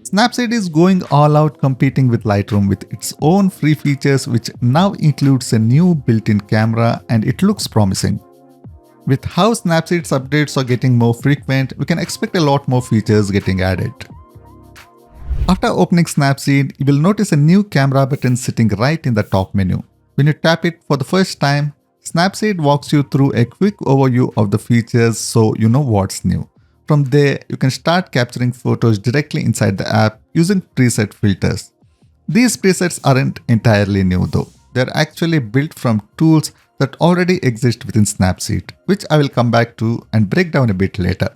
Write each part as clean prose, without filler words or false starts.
Snapseed is going all out competing with Lightroom with its own free features, which now includes a new built-in camera, and it looks promising. With how Snapseed's updates are getting more frequent, we can expect a lot more features getting added. After opening Snapseed, you will notice a new camera button sitting right in the top menu. When you tap it for the first time, Snapseed walks you through a quick overview of the features so you know what's new. From there, you can start capturing photos directly inside the app using preset filters. These presets aren't entirely new though. They're actually built from tools that already exist within Snapseed, which I will come back to and break down a bit later.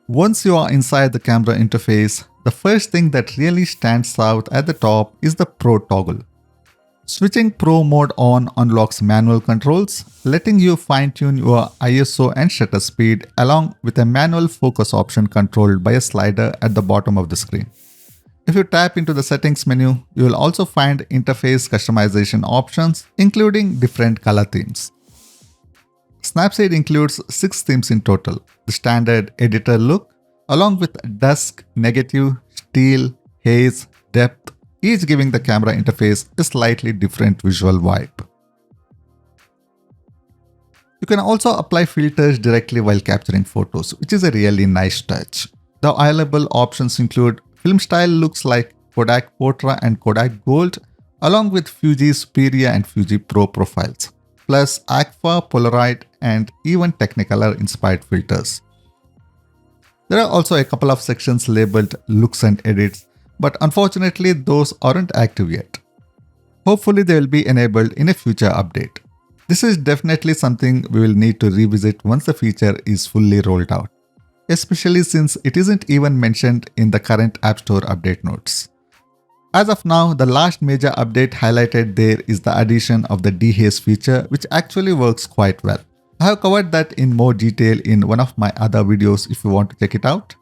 Once you are inside the camera interface, the first thing that really stands out at the top is the Pro toggle. Switching Pro mode on unlocks manual controls, letting you fine-tune your ISO and shutter speed along with a manual focus option controlled by a slider at the bottom of the screen. If you tap into the settings menu, you will also find interface customization options, including different color themes. Snapseed includes 6 themes in total: the standard editor look, along with dusk, negative, steel, haze, depth, each giving the camera interface a slightly different visual vibe. You can also apply filters directly while capturing photos, which is a really nice touch. The available options include film style looks like Kodak Portra and Kodak Gold, along with Fuji Superior and Fuji Pro profiles, plus Agfa, Polaroid, and even Technicolor inspired filters. There are also a couple of sections labeled Looks and Edits, but unfortunately those aren't active yet. Hopefully they will be enabled in a future update. This is definitely something we will need to revisit once the feature is fully rolled out, especially since it isn't even mentioned in the current App Store update notes. As of now, the last major update highlighted there is the addition of the dehaze feature, which actually works quite well. I have covered that in more detail in one of my other videos if you want to check it out.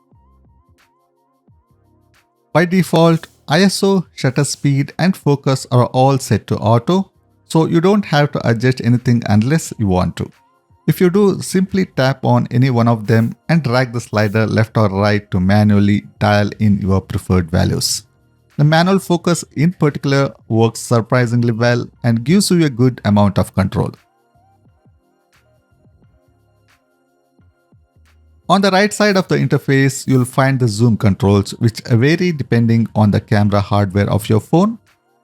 By default, ISO, shutter speed and focus are all set to auto, so you don't have to adjust anything unless you want to. If you do, simply tap on any one of them and drag the slider left or right to manually dial in your preferred values. The manual focus in particular works surprisingly well and gives you a good amount of control. On the right side of the interface, you'll find the zoom controls, which vary depending on the camera hardware of your phone,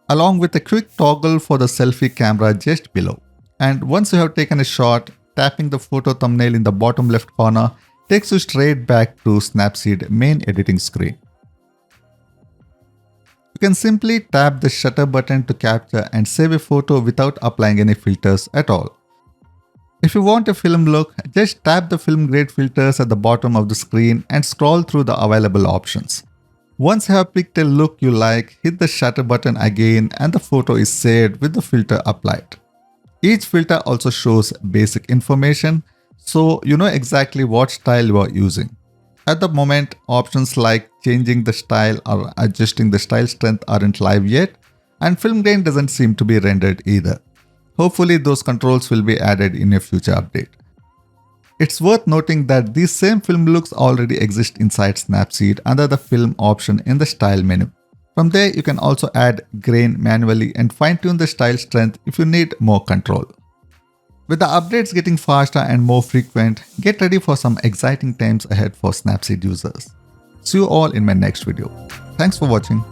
along with a quick toggle for the selfie camera just below. And once you have taken a shot, tapping the photo thumbnail in the bottom left corner takes you straight back to Snapseed main editing screen. You can simply tap the shutter button to capture and save a photo without applying any filters at all. If you want a film look, just tap the film grade filters at the bottom of the screen and scroll through the available options. Once you have picked a look you like, hit the shutter button again and the photo is saved with the filter applied. Each filter also shows basic information, so you know exactly what style you are using. At the moment, options like changing the style or adjusting the style strength aren't live yet, and film grain doesn't seem to be rendered either. Hopefully those controls will be added in a future update. It's worth noting that these same film looks already exist inside Snapseed under the film option in the style menu. From there, you can also add grain manually and fine-tune the style strength if you need more control. With the updates getting faster and more frequent, get ready for some exciting times ahead for Snapseed users. See you all in my next video. Thanks for watching.